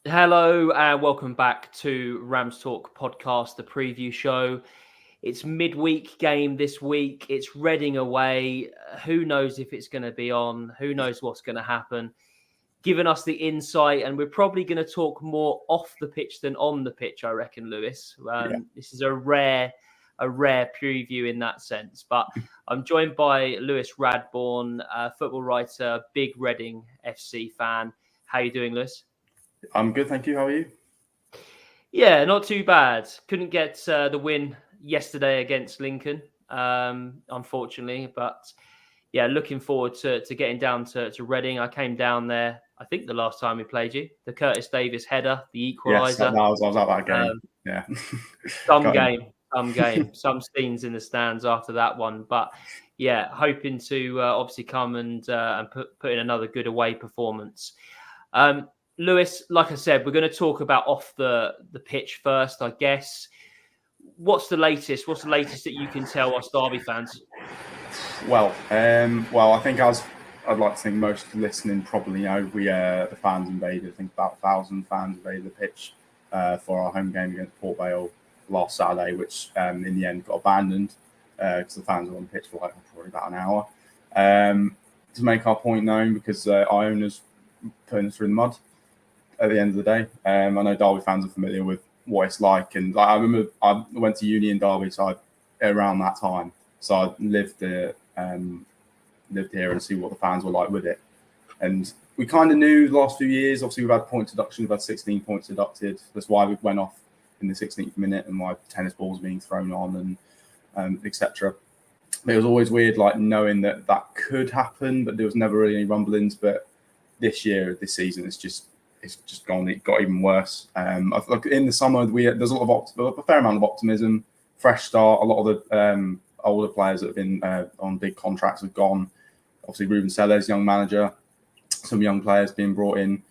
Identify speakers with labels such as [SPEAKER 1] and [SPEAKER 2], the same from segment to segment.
[SPEAKER 1] Hello and welcome back to RamsTalkPodcast, the preview show. It's midweek game this week. It's Reading away. Who knows if it's going to be on? Who knows what's going to happen? Giving us the insight, and we're probably going to talk more off the pitch than on the pitch, I reckon, Lewis. This is a rare preview in that sense. But I'm joined by Lewis Radbourne, football writer, big Reading FC fan. How are you doing, Lewis?
[SPEAKER 2] I'm good, thank you. How are you?
[SPEAKER 1] Yeah, not too bad. Couldn't get the win yesterday against Lincoln, unfortunately. But yeah, looking forward to getting down to Reading. I came down there, I think the last time we played you. The Curtis Davis header, the equaliser.
[SPEAKER 2] Yes, I was at that game. Yeah.
[SPEAKER 1] Some game. Some scenes in the stands after that one. But yeah, hoping to obviously come and put in another good away performance. Lewis, like I said, we're going to talk about off the pitch first, I guess. What's the latest? What's the latest that you can tell us Derby fans?
[SPEAKER 2] Well, I think as I'd like to think most listening probably know, the fans invaded. I think about 1,000 fans invaded the pitch for our home game against Port Vale last Saturday, which in the end got abandoned because the fans were on the pitch for probably about an hour. To make our point known, because our owners putting us through the mud at the end of the day. I know Derby fans are familiar with what it's like, and I remember I went to uni in Derby, so around that time, so I lived here and see what the fans were like with it. And we kind of knew the last few years. Obviously, we've had point deduction. We've had 16 points deducted. That's why we went off in the 16th minute, and why tennis balls being thrown on and etc. But it was always weird, like knowing that could happen, but there was never really any rumblings. But this season, it's just gone. It got even worse. In the summer, there's a fair amount of optimism, fresh start. A lot of the older players that have been on big contracts have gone. Obviously, Ruben Sellers, young manager, some young players being brought in,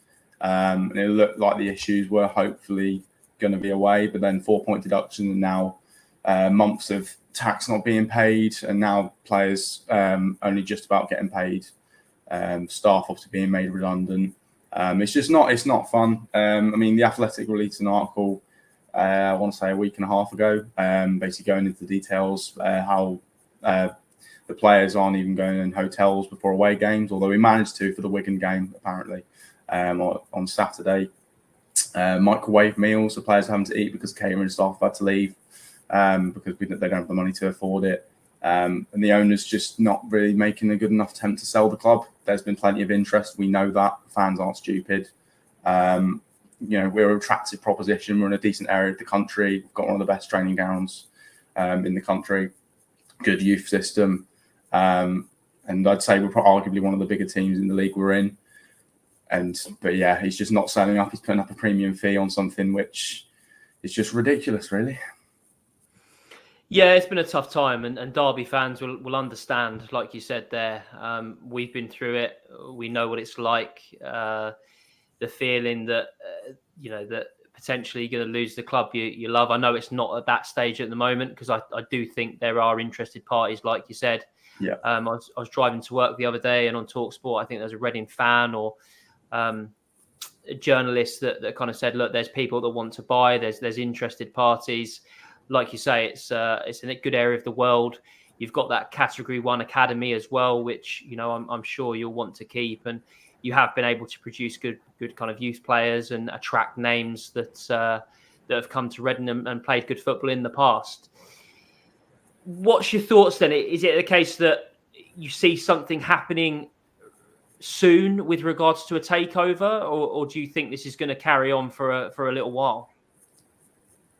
[SPEAKER 2] and it looked like the issues were hopefully going to be away. But then 4-point deduction, and now months of tax not being paid, and now players only just about getting paid. Staff obviously being made redundant. It's not fun. I mean, The Athletic released an article, I want to say a week and a half ago, basically going into the details, how the players aren't even going in hotels before away games, although we managed to for the Wigan game, apparently, on Saturday. Microwave meals, the players are having to eat because catering staff have had to leave because they don't have the money to afford it. And the owner's just not really making a good enough attempt to sell the club. There's been plenty of interest. We know that. Fans aren't stupid. We're an attractive proposition. We're in a decent area of the country. We've got one of the best training grounds in the country. Good youth system. And I'd say we're arguably one of the bigger teams in the league we're in. But yeah, he's just not selling up. He's putting up a premium fee on something which is just ridiculous, really.
[SPEAKER 1] Yeah, it's been a tough time, and Derby fans will understand. Like you said there, we've been through it. We know what it's like. The feeling that that potentially you're going to lose the club you love. I know it's not at that stage at the moment, because I do think there are interested parties, like you said.
[SPEAKER 2] Yeah.
[SPEAKER 1] I was driving to work the other day, and on TalkSport, I think there's a Reading fan or a journalist that kind of said, look, there's people that want to buy. There's interested parties. Like you say, it's in a good area of the world. You've got that Category 1 academy as well, which I'm sure you'll want to keep, and you have been able to produce good kind of youth players and attract names that have come to Reading and played good football in the past. What's your thoughts then? Is it the case that you see something happening soon with regards to a takeover, or do you think this is going to carry on for a little while?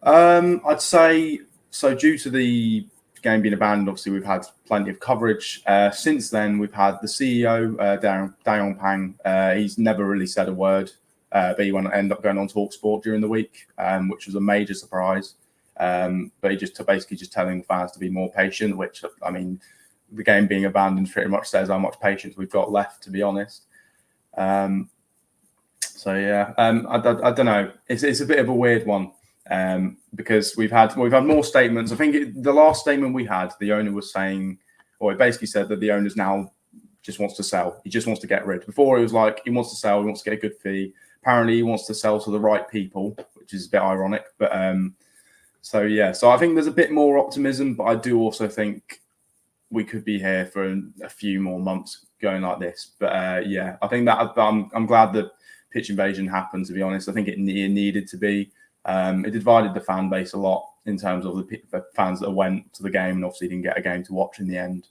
[SPEAKER 2] I'd say so. Due to the game being abandoned, obviously we've had plenty of coverage. Since then, we've had the CEO, Dayon Pang. He's never really said a word, but he ended up going on TalkSport during the week, which was a major surprise. But he just basically telling fans to be more patient, which, I mean, the game being abandoned pretty much says how much patience we've got left, to be honest. I don't know. It's a bit of a weird one. Because we've had more statements. I think the last statement we had, the owner was saying, or it basically said that the owner's now just wants to sell. He just wants to get rid. Before it was like he wants to sell, he wants to get a good fee. apparently he wants to sell to the right people, which is a bit ironic. But so I think there's a bit more optimism, but I do also think we could be here for a few more months going like this. But I think that I'm glad that pitch invasion happened, to be honest. I think it needed to be. It divided the fan base a lot in terms of the fans that went to the game and obviously didn't get a game to watch in the end.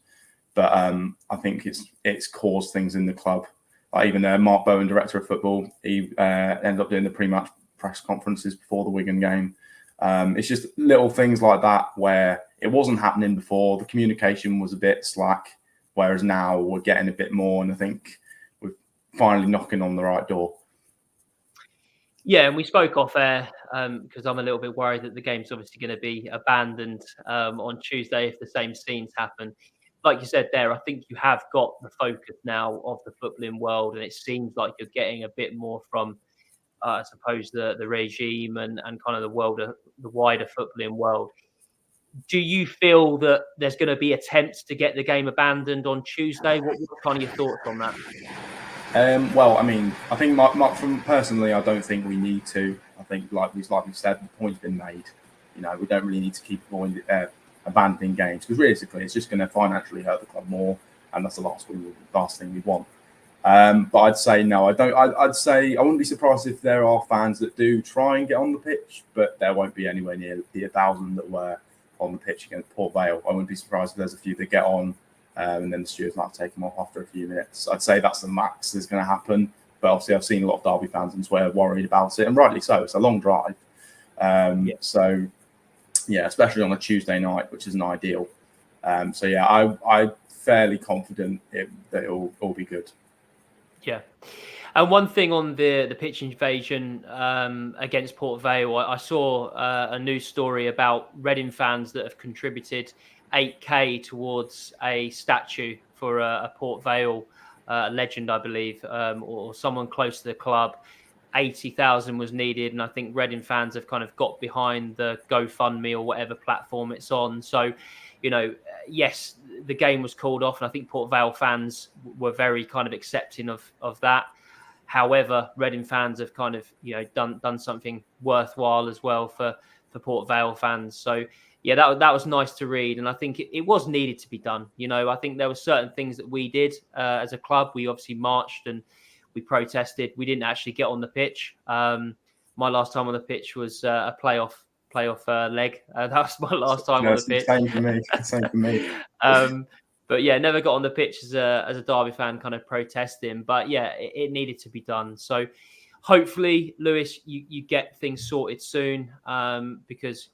[SPEAKER 2] But I think it's caused things in the club. Like even Mark Bowen, director of football, he ended up doing the pre-match press conferences before the Wigan game. It's just little things like that where it wasn't happening before. The communication was a bit slack, whereas now we're getting a bit more, and I think we're finally knocking on the right door.
[SPEAKER 1] Yeah, and we spoke off air because I'm a little bit worried that the game's obviously going to be abandoned on Tuesday if the same scenes happen. Like you said there, I think you have got the focus now of the footballing world, and it seems like you're getting a bit more from, I suppose, the regime and kind of the wider footballing world. Do you feel that there's going to be attempts to get the game abandoned on Tuesday? What are kind of your thoughts on that?
[SPEAKER 2] Well, I mean, I think from personally, I don't think we need to. I think, like we said, the point's been made. You know, we don't really need to keep abandoning games because realistically, it's just going to financially hurt the club more, and that's the last thing we want. But I'd say no. I'd say I wouldn't be surprised if there are fans that do try and get on the pitch, but there won't be anywhere near the 1,000 that were on the pitch against Port Vale. I wouldn't be surprised if there's a few that get on. And then the stewards might take them off after a few minutes. I'd say that's the max that's going to happen. But obviously, I've seen a lot of Derby fans on Twitter worried about it, and rightly so. It's a long drive. So, especially on a Tuesday night, which isn't ideal. I'm fairly confident that it'll all be good.
[SPEAKER 1] Yeah. And one thing on the pitch invasion against Port Vale, I saw a news story about Reading fans that have contributed $8,000 towards a statue for a Port Vale legend, I believe, or someone close to the club. 80,000 was needed, and I think Reading fans have kind of got behind the GoFundMe or whatever platform it's on. So, yes, the game was called off, and I think Port Vale fans were very kind of accepting of that. However, Reading fans have kind of done something worthwhile as well for Port Vale fans. So yeah, that was nice to read, and I think it was needed to be done. I think there were certain things that we did as a club. We obviously marched and we protested. We didn't actually get on the pitch. My last time on the pitch was a playoff leg. That was my last time on the pitch.
[SPEAKER 2] Same for me.
[SPEAKER 1] But yeah, never got on the pitch as a Derby fan, kind of protesting. But yeah, it needed to be done. So hopefully, Lewis, you get things sorted soon because,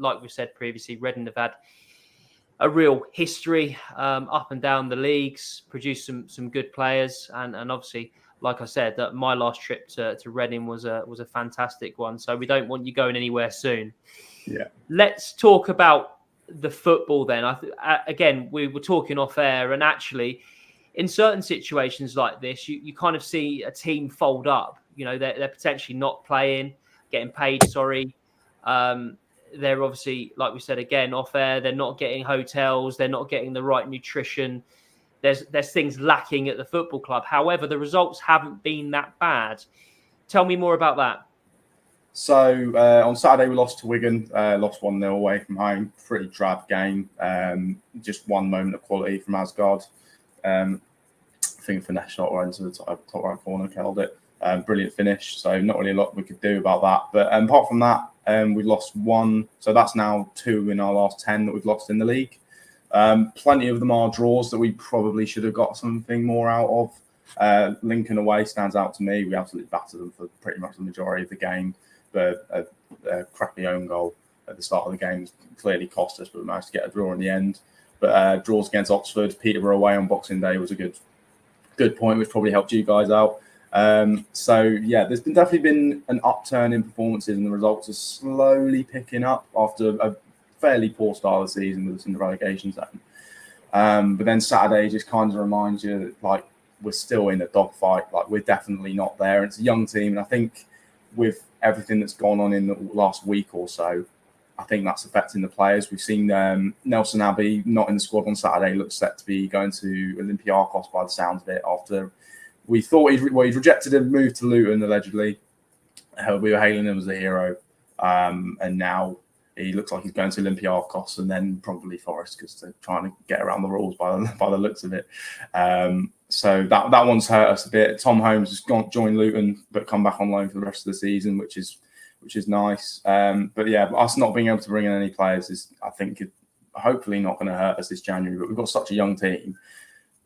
[SPEAKER 1] like we said previously, Reading have had a real history up and down the leagues, produced some good players. And obviously, like I said, that my last trip to Reading was a fantastic one. So we don't want you going anywhere soon.
[SPEAKER 2] Yeah.
[SPEAKER 1] Let's talk about the football then. Again, we were talking off air, and actually, in certain situations like this, you kind of see a team fold up. They're potentially not playing, getting paid. Sorry, they're obviously, like we said again off air, they're not getting hotels, they're not getting the right nutrition. There's things lacking at the football club. However, the results haven't been that bad. Tell me more about that.
[SPEAKER 2] So on Saturday we lost to Wigan, lost 1-0 away from home. Pretty drab game. Just one moment of quality from Asgard. I think Finesse shot right into the top right corner, killed it. Brilliant finish. So not really a lot we could do about that. But apart from that, we lost one. So that's now 2 in our last 10 that we've lost in the league. Plenty of them are draws that we probably should have got something more out of. Lincoln away stands out to me. We absolutely battered them for pretty much the majority of the game. But a crappy own goal at the start of the game clearly cost us, but we managed to get a draw in the end. But draws against Oxford, Peterborough away on Boxing Day was a good point, which probably helped you guys out. There's definitely been an upturn in performances, and the results are slowly picking up after a fairly poor start of the season with us in the relegation zone. But then Saturday just kind of reminds you that, like, we're still in a dogfight. Like, we're definitely not there. It's a young team, and I think with everything that's gone on in the last week or so, I think that's affecting the players. We've seen Nelson Abbey not in the squad on Saturday, looks set to be going to Olympiacos by the sounds of it after we thought he'd rejected a move to Luton allegedly. We were hailing him as a hero, and now he looks like he's going to Olympiacos and then probably Forest because they're trying to get around the rules by the looks of it. So that one's hurt us a bit. Tom Holmes has joined Luton but come back on loan for the rest of the season, which is nice. But yeah, us not being able to bring in any players is, I think, hopefully not going to hurt us this January. But we've got such a young team.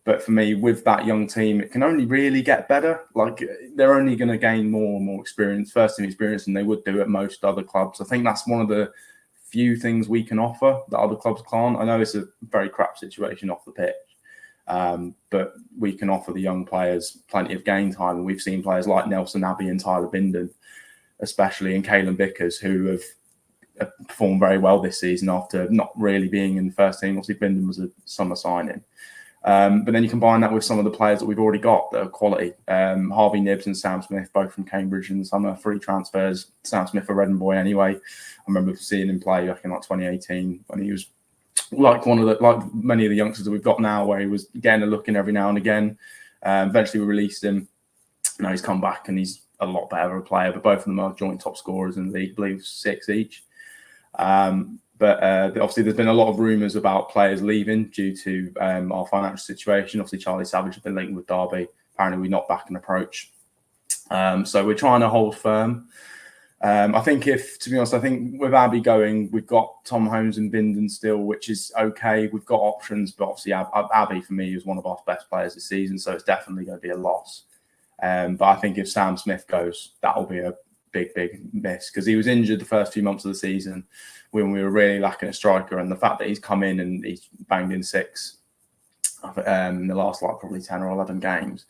[SPEAKER 2] But for me, with that young team, it can only really get better. Like, they're only going to gain more and more experience, first-team experience, than they would do at most other clubs. I think that's one of the few things we can offer that other clubs can't. I know it's a very crap situation off the pitch, but we can offer the young players plenty of game time. And we've seen players like Nelson Abbey and Tyler Bindon, especially, and Callum Vickers, who have performed very well this season after not really being in the first team. Obviously, Bindon was a summer signing. But then you combine that with some of the players that we've already got that are quality. Harvey Nibbs and Sam Smith, both from Cambridge in the summer, free transfers. Sam Smith, a Reading boy anyway. I remember seeing him play back in 2018 when he was like many of the youngsters that we've got now, where he was getting a look in every now and again. Eventually we released him. Now he's come back and he's a lot better of a player, but both of them are joint top scorers in the league, I believe 6 each. But obviously, there's been a lot of rumours about players leaving due to our financial situation. Obviously, Charlie Savage has been linked with Derby. Apparently, we're not back an approach. So we're trying to hold firm. I think to be honest, I think with Abbey going, we've got Tom Holmes and Bindon still, which is okay. We've got options, but obviously Abbey, for me, is one of our best players this season, so it's definitely going to be a loss. But I think if Sam Smith goes, that'll be a big miss, because he was injured the first few months of the season when we were really lacking a striker, and the fact that he's come in and he's banged in 6 in the last probably 10 or 11 games,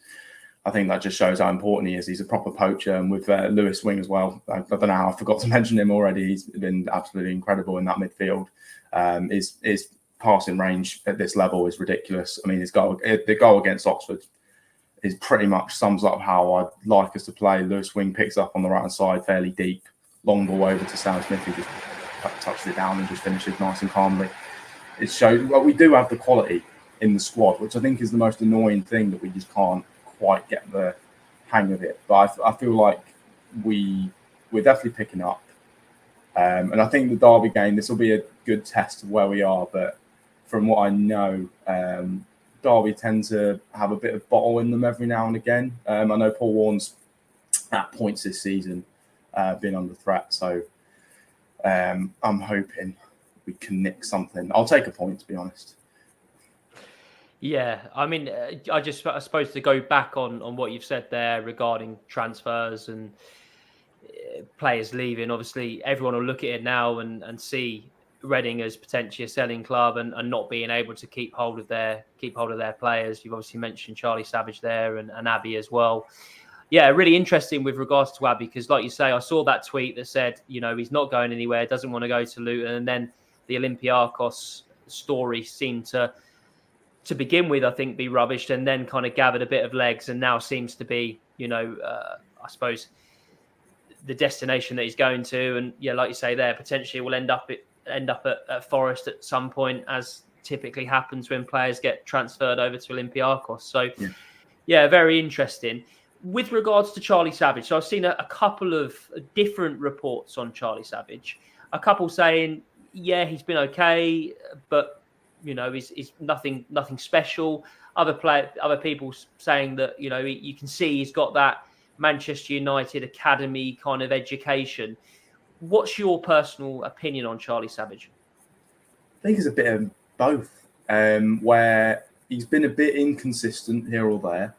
[SPEAKER 2] I think that just shows how important he is. He's a proper poacher, and with Lewis Wing as well. I don't know how I forgot to mention him already. He's been absolutely incredible in that midfield. His passing range at this level is ridiculous. I mean, the goal against Oxford is pretty much sums up how I'd like us to play. Lewis Wing picks up on the right-hand side fairly deep, long ball over to Sam Smith, who just touches it down and just finishes nice and calmly. It shows we do have the quality in the squad, which I think is the most annoying thing, that we just can't quite get the hang of it. But I feel like we're definitely picking up. And I think the Derby game, this will be a good test of where we are. But from what I know, Derby tend to have a bit of bottle in them every now and again. I know Paul Warren's at points this season been under threat. So I'm hoping we can nick something. I'll take a point, to be honest.
[SPEAKER 1] Yeah, I mean, I suppose to go back on what you've said there regarding transfers and players leaving, obviously everyone will look at it now and see Reading as potentially a selling club and not being able to keep hold of their players. You've obviously mentioned Charlie Savage there and Abbey as well. Yeah, really interesting with regards to Abbey, because like you say, I saw that tweet that said, he's not going anywhere, doesn't want to go to Luton, and then the Olympiacos story seemed to begin with, I think, be rubbished, and then kind of gathered a bit of legs, and now seems to be, I suppose, the destination that he's going to. And yeah, like you say there, potentially will end up at Forest at some point, as typically happens when players get transferred over to Olympiacos. So yeah, very interesting. With regards to Charlie Savage, so I've seen a couple of different reports on Charlie Savage. A couple saying, yeah, he's been okay, but he's nothing special. Other people saying that you can see he's got that Manchester United academy kind of education. What's your personal opinion on Charlie Savage?
[SPEAKER 2] I think it's a bit of both, where he's been a bit inconsistent here or there,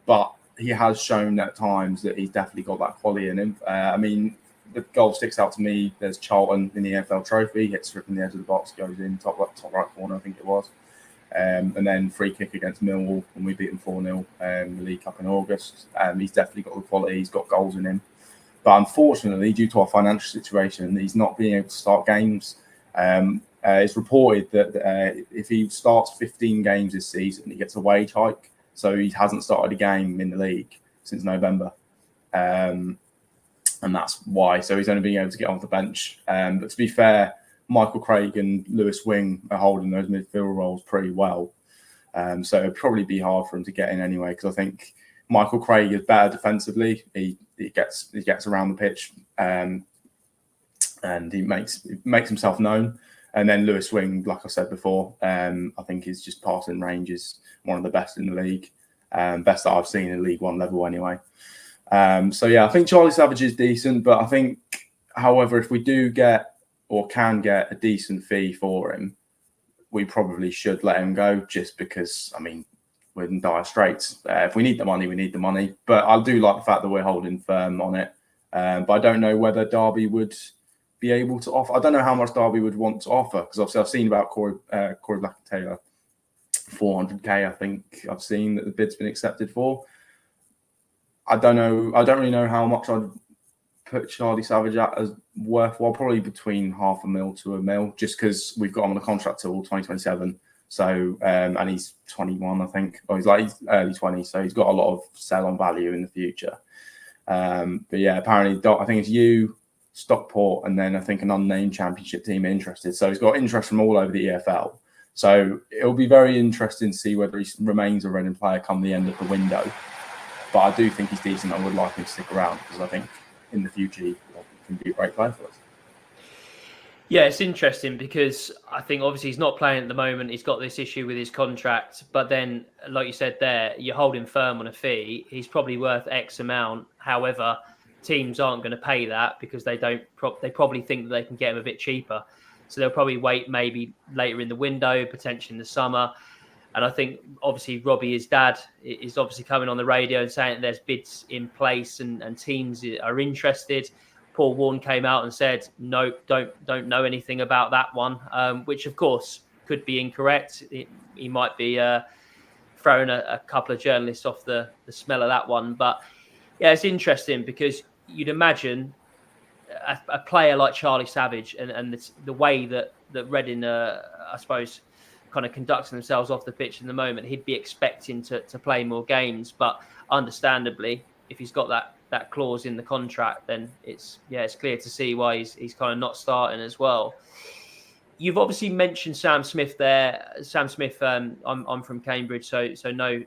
[SPEAKER 2] but he has shown at times that he's definitely got that quality in him. I mean, the goal sticks out to me. There's Charlton in the EFL Trophy, hits from the edge of the box, goes in top right corner, I think it was. And then free kick against Millwall when we beat them 4-0 in the League Cup in August. He's definitely got the quality. He's got goals in him. But unfortunately, due to our financial situation, he's not being able to start games. It's reported that if he starts 15 games this season, he gets a wage hike. So he hasn't started a game in the league since November. And that's why. So he's only being able to get off the bench. But to be fair, Michael Craig and Lewis Wing are holding those midfield roles pretty well. So it'd probably be hard for him to get in anyway, because I think Michael Craig is better defensively. He gets around the pitch, and he makes himself known. And then Lewis Swing, like I said before, I think his just passing range is one of the best in the league, best that I've seen in League One level anyway. So yeah, I think Charlie Savage is decent, but I think, however, if we do get or can get a decent fee for him, we probably should let him go, just because, I mean, we're in dire straits. If we need the money, we need the money. But I do like the fact that we're holding firm on it. But I don't know whether Derby would be able to offer. I don't know how much Derby would want to offer, because obviously I've seen about Corey Black-Taylor, 400k. I think I've seen that the bid's been accepted for. I don't know. I don't really know how much I'd put Charlie Savage at as worthwhile. Probably between $500,000 to $1 million, just because we've got him on a contract till 2027. So and he's 21, I think. Or he's early 20s, so he's got a lot of sell-on value in the future. But yeah, apparently I think it's you, Stockport, and then I think an unnamed championship team interested. So he's got interest from all over the EFL. So it'll be very interesting to see whether he remains a Reading player come the end of the window. But I do think he's decent. I would like him to stick around, because I think in the future he can be a great player for us.
[SPEAKER 1] Yeah, it's interesting because I think obviously he's not playing at the moment. He's got this issue with his contract. But then, like you said there, you're holding firm on a fee. He's probably worth X amount. However, teams aren't going to pay that because they probably think that they can get him a bit cheaper. So they'll probably wait maybe later in the window, potentially in the summer. And I think obviously Robbie, his dad, is obviously coming on the radio and saying that there's bids in place and teams are interested. Paul Warne came out and said, no, don't know anything about that one, which of course could be incorrect. He might be throwing a couple of journalists off the smell of that one. But yeah, it's interesting because you'd imagine a player like Charlie Savage and the way that Reading, I suppose, kind of conducting themselves off the pitch in the moment, he'd be expecting to play more games. But understandably, if he's got that clause in the contract, then it's clear to see why he's kind of not starting as well. You've obviously mentioned Sam Smith there. Sam Smith, I'm from Cambridge, so know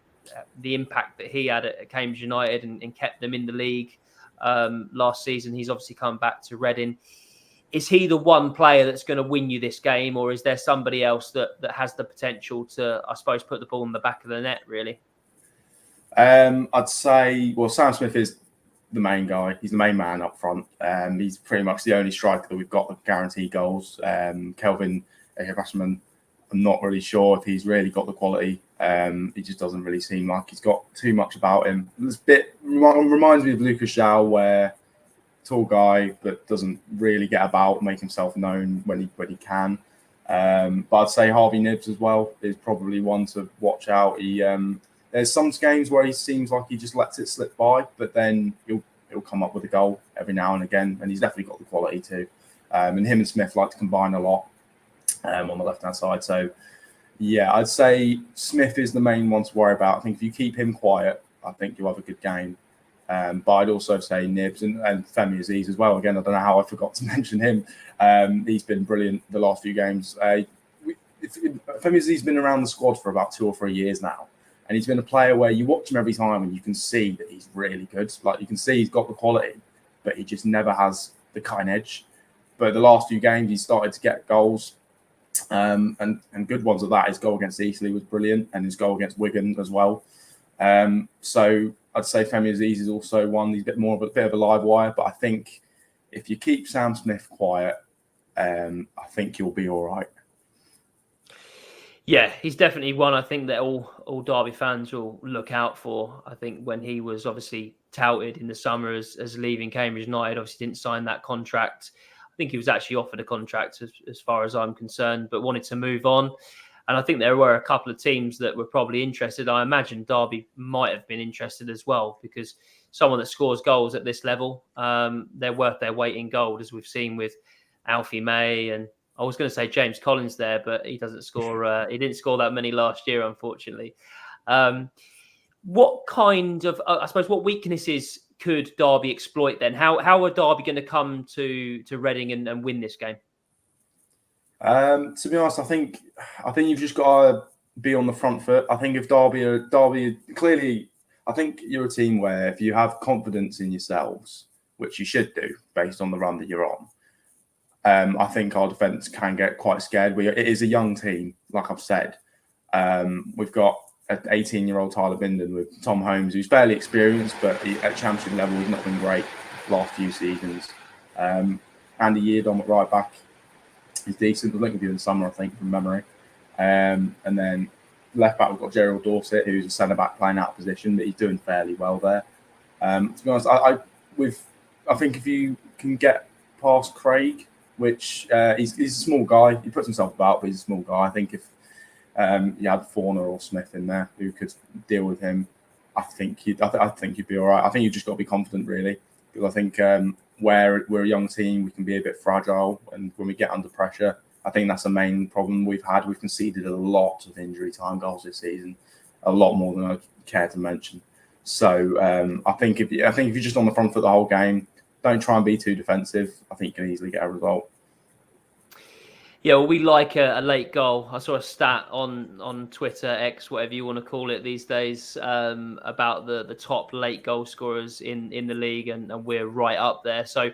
[SPEAKER 1] the impact that he had at Cambridge United and kept them in the league last season. He's obviously come back to Reading. Is he the one player that's going to win you this game, or is there somebody else that has the potential to, I suppose, put the ball in the back of the net, really?
[SPEAKER 2] I'd say, well, Sam Smith is the main guy. He's the main man up front. He's pretty much the only striker that we've got that guarantee goals. Kelvin Ehirasman, I'm not really sure if he's really got the quality. He just doesn't really seem like he's got too much about him. This bit reminds me of Lucas Zhao, where tall guy but doesn't really get about, make himself known when he can. But I'd say Harvey Nibbs as well is probably one to watch out. There's some games where he seems like he just lets it slip by, but then he'll come up with a goal every now and again, and he's definitely got the quality too. And him and Smith like to combine a lot on the left-hand side. So, yeah, I'd say Smith is the main one to worry about. I think if you keep him quiet, I think you'll have a good game. But I'd also say Nibbs and Femi Aziz as well. Again, I don't know how I forgot to mention him. He's been brilliant the last few games. Femi Aziz has been around the squad for about 2 or 3 years now. And he's been a player where you watch him every time and you can see that he's really good. Like, you can see he's got the quality, but he just never has the cutting edge. But the last few games, he's started to get goals. And good ones of that. His goal against Eastleigh was brilliant, and his goal against Wigan as well. So I'd say Femi Aziz is also one. He's a bit of a live wire, but I think if you keep Sam Smith quiet, I think you'll be all right.
[SPEAKER 1] Yeah, he's definitely one I think that all Derby fans will look out for. I think when he was obviously touted in the summer as leaving Cambridge United, obviously didn't sign that contract. I think he was actually offered a contract as far as I'm concerned, but wanted to move on. And I think there were a couple of teams that were probably interested. I imagine Derby might have been interested as well, because someone that scores goals at this level, they're worth their weight in gold, as we've seen with Alfie May, and I was going to say James Collins there, but he doesn't score. He didn't score that many last year, unfortunately. What kind of, I suppose, what weaknesses could Derby exploit then? How are Derby going to come to Reading and win this game?
[SPEAKER 2] To be honest, I think you've just got to be on the front foot. I think if Derby clearly, I think you're a team where if you have confidence in yourselves, which you should do based on the run that you're on, I think our defence can get quite scared. It is a young team, like I've said. We've got an 18-year-old Tyler Binden with Tom Holmes, who's fairly experienced, but at championship level, he's not been great the last few seasons. Andy Yeardom at right back, he's decent. I think he'll be in the summer, I think, from memory. And then left back, we've got Gerald Dorset, who's a centre back playing out of position, but he's doing fairly well there. To be honest, I think if you can get past Craig, which he's a small guy, he puts himself about, but he's a small guy. I think if you had Forner or Smith in there who could deal with him, I think you'd be all right. I think you've just got to be confident, really, because I think where we're a young team, we can be a bit fragile, and when we get under pressure, I think that's the main problem we've had. We've conceded a lot of injury time goals this season, a lot more than I care to mention. So I think if you're just on the front foot the whole game, don't try and be too defensive. I think you can easily get a result.
[SPEAKER 1] Yeah, well, we like a late goal. I saw a stat on Twitter, X, whatever you want to call it these days, about the top late goal scorers in the league, and we're right up there. So,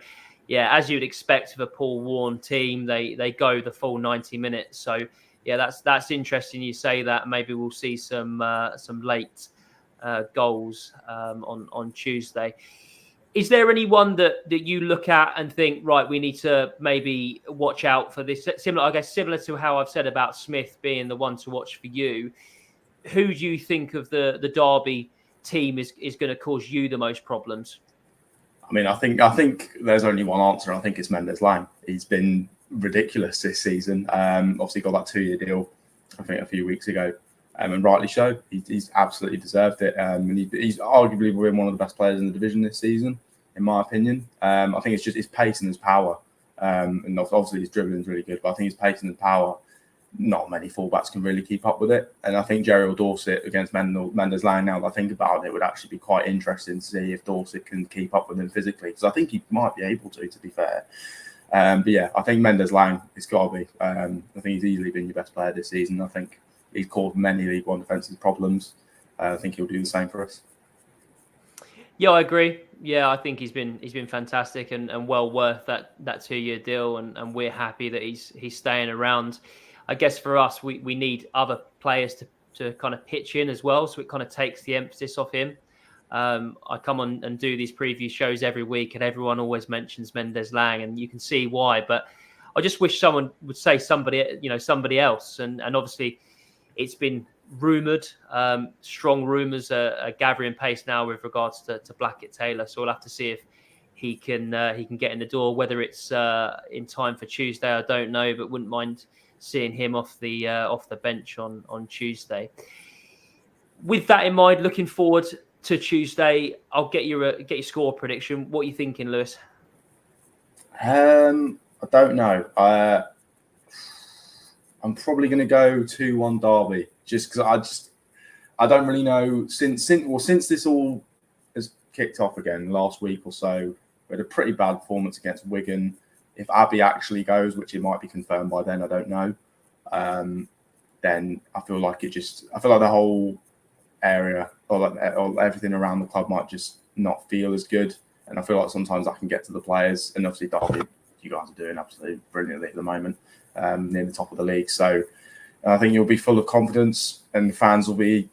[SPEAKER 1] yeah, as you'd expect of a Paul-worn team, they go the full 90 minutes. So, yeah, that's interesting. You say that. Maybe we'll see some late goals on Tuesday. Is there anyone that you look at and think, right, we need to maybe watch out for this? Similar to how I've said about Smith being the one to watch for you. Who do you think of the Derby team is going to cause you the most problems?
[SPEAKER 2] I mean, I think there's only one answer. I think it's Mendez-Laing. He's been ridiculous this season. Obviously got that 2-year deal, I think, a few weeks ago. And rightly so. He's absolutely deserved it. And he's arguably been one of the best players in the division this season, in my opinion. I think it's just his pace and his power. And obviously his dribbling is really good, but I think his pace and his power, not many fullbacks can really keep up with it. And I think Gerald Dorset against Mendez-Laing, now that I think about it, would actually be quite interesting to see if Dorset can keep up with him physically, because I think he might be able to be fair. But yeah, I think Mendez-Laing, it's got to be. I think he's easily been your best player this season. I think he's caused many League One defensive problems. I think he'll do the same for us.
[SPEAKER 1] Yeah, I agree. Yeah, I think he's been fantastic and well worth that 2-year deal, and we're happy that he's staying around. I guess for us, we need other players to kind of pitch in as well, so it kind of takes the emphasis off him. I come on and do these preview shows every week, and everyone always mentions Mendez-Laing, and you can see why. But I just wish someone would say somebody else, and obviously it's been rumoured. Strong rumours are gathering pace now with regards to Blackett-Taylor. So we'll have to see if he can get in the door. Whether it's in time for Tuesday, I don't know, but wouldn't mind seeing him off the bench on Tuesday. With that in mind, looking forward to Tuesday, I'll get your score prediction. What are you thinking, Lewis?
[SPEAKER 2] I don't know. I'm probably going to go 2-1 Derby, just because I don't really know since this all has kicked off again last week or so. We had a pretty bad performance against Wigan. If Abbey actually goes, which it might be confirmed by then, I don't know. Then I feel like the whole area or everything around the club might just not feel as good, and I feel like sometimes that can get to the players. And obviously, Derby, you guys are doing absolutely brilliantly at the moment, near the top of the league. So I think you'll be full of confidence, and the fans will be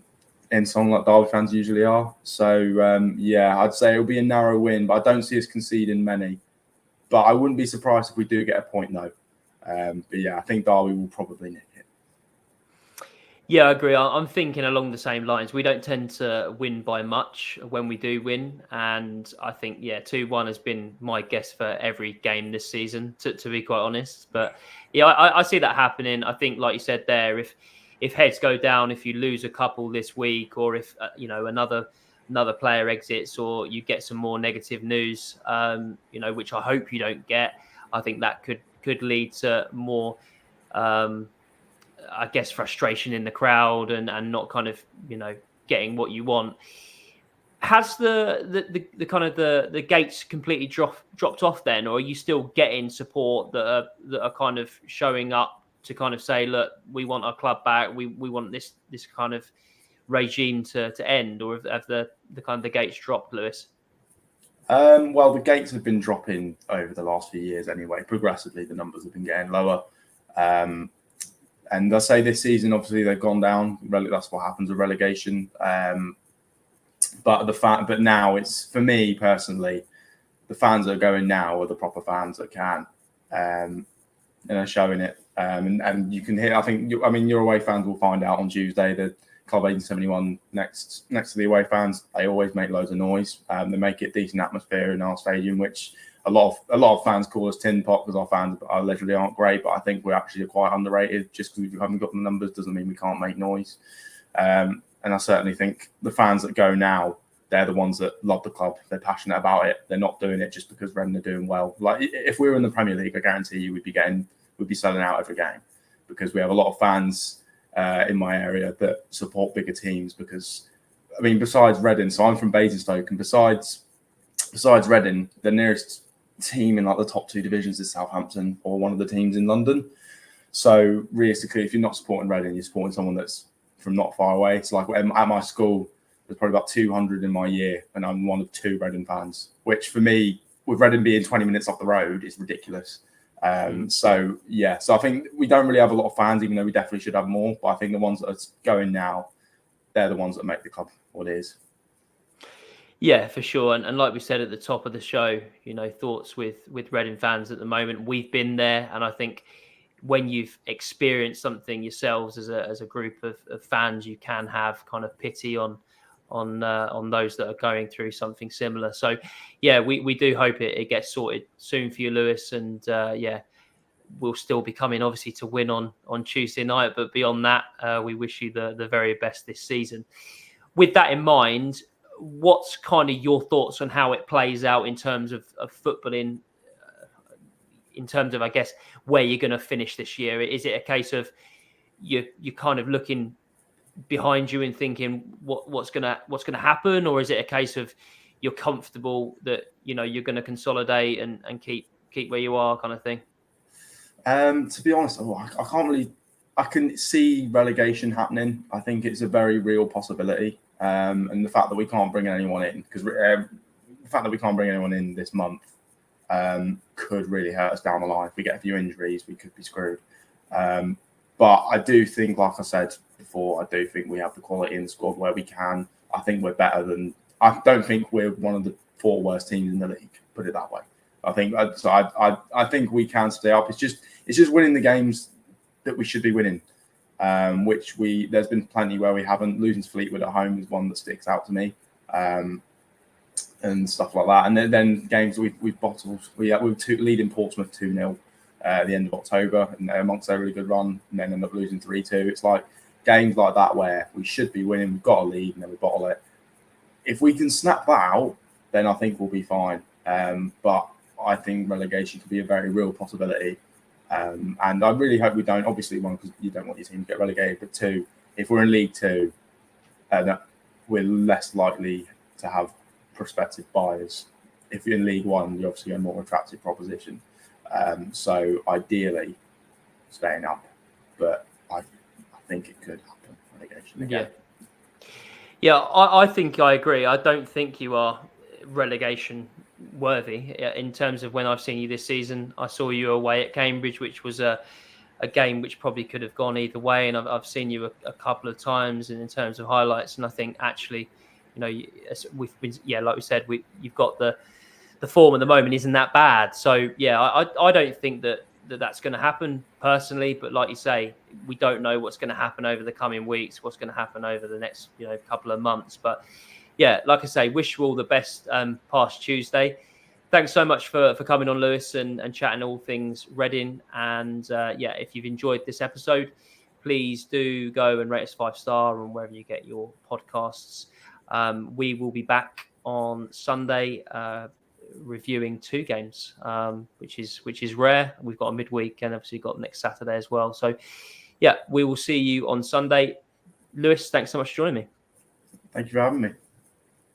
[SPEAKER 2] in song like Derby fans usually are. So yeah, I'd say it'll be a narrow win, but I don't see us conceding many. But I wouldn't be surprised if we do get a point, though. But yeah, I think Derby will probably nick it.
[SPEAKER 1] Yeah, I agree. I'm thinking along the same lines. We don't tend to win by much when we do win. And I think, 2-1 has been my guess for every game this season, to be quite honest. But yeah, I see that happening. I think, like you said there, if heads go down, if you lose a couple this week, or if, another player exits, or you get some more negative news, which I hope you don't get, I think that could lead to more, frustration in the crowd and not kind of, getting what you want. Has the kind of the gates completely dropped off then, or are you still getting support that are kind of showing up to kind of say, look, we want our club back, we want this kind of regime to end, or have the kind of the gates dropped, Lewis?
[SPEAKER 2] Well, the gates have been dropping over the last few years anyway. Progressively, the numbers have been getting lower. And I say this season, obviously, they've gone down. That's what happens with relegation. But now it's, for me personally, the fans that are going now are the proper fans that can, and are showing it. And you can hear, your away fans will find out on Tuesday. The Club 1871 next to the away fans, they always make loads of noise. They make it decent atmosphere in our stadium, which a lot of fans call us tin pot because our fans allegedly aren't great. But I think we're actually quite underrated. Just because we haven't got the numbers doesn't mean we can't make noise. And I certainly think the fans that go now, they're the ones that love the club. They're passionate about it. They're not doing it just because Reading are doing well. Like, if we were in the Premier League, I guarantee you we'd be selling out every game, because we have a lot of fans in my area that support bigger teams. Because, besides Reading, so I'm from Basingstoke, and besides Reading, the nearest team in like the top two divisions is Southampton, or one of the teams in London. So realistically, if you're not supporting Reading, you're supporting someone that's from not far away. It's like at my school, there's probably about 200 in my year, and I'm one of 2 Reading fans, which for me, with Reading being 20 minutes off the road, is ridiculous. So I think we don't really have a lot of fans, even though we definitely should have more. But I think the ones that are going now, they're the ones that make the club what it is.
[SPEAKER 1] Yeah, for sure. And like we said at the top of the show, thoughts with Reading fans at the moment. We've been there, and I think when you've experienced something yourselves as a group of fans, you can have kind of pity on those that are going through something similar. So yeah, we do hope it gets sorted soon for you, Lewis, and we'll still be coming obviously to win on Tuesday night, but beyond that, we wish you the very best this season. With that in mind, what's kind of your thoughts on how it plays out in terms of footballing, in terms of, I guess, where you're going to finish this year? Is it a case of you're kind of looking behind you and thinking what's gonna happen, or is it a case of you're comfortable that you're going to consolidate and keep where you are, kind of thing?
[SPEAKER 2] To be honest, I can see relegation happening. I think it's a very real possibility, and the fact that we can't bring anyone in, because the fact that we can't bring anyone in this month could really hurt us down the line. If we get a few injuries, we could be screwed. But I do think, like I said before, I do think we have the quality in the squad where we can. I think we're better than. I don't think we're one of the 4 worst teams in the league. Put it that way. I think so. I think we can stay up. It's just winning the games that we should be winning. There's been plenty where we haven't. Losing to Fleetwood at home is one that sticks out to me, and stuff like that. And then games we've bottled. We were leading Portsmouth 2-0. At the end of October, and amongst a really good run, and then end up losing 3-2. It's like games like that where we should be winning, we've got a lead, and then we bottle it. If we can snap that out, then I think we'll be fine. But I think relegation could be a very real possibility. And I really hope we don't. Obviously, 1, because you don't want your team to get relegated, but 2, if we're in League 2, we're less likely to have prospective buyers. If you're in League 1, you're obviously a more attractive proposition. So ideally, staying up, but I think it could happen. Relegation again.
[SPEAKER 1] Yeah, I think I agree. I don't think you are relegation worthy in terms of when I've seen you this season. I saw you away at Cambridge, which was a game which probably could have gone either way, and I've seen you a couple of times in terms of highlights, and I think actually, we've been, like we said, you've got the form at the moment isn't that bad. So yeah, I don't think that's going to happen personally, but like you say, we don't know what's going to happen over the coming weeks, what's going to happen over the next couple of months. But yeah, like I say, wish you all the best past Tuesday. Thanks so much for coming on, Lewis, and chatting all things Reading. And if you've enjoyed this episode, please do go and rate us 5-star on wherever you get your podcasts. We will be back on Sunday reviewing 2 games, which is rare. We've got a midweek, and obviously got next Saturday as well. So yeah, we will see you on Sunday. Lewis, thanks so much for joining me.
[SPEAKER 2] Thank you for having me.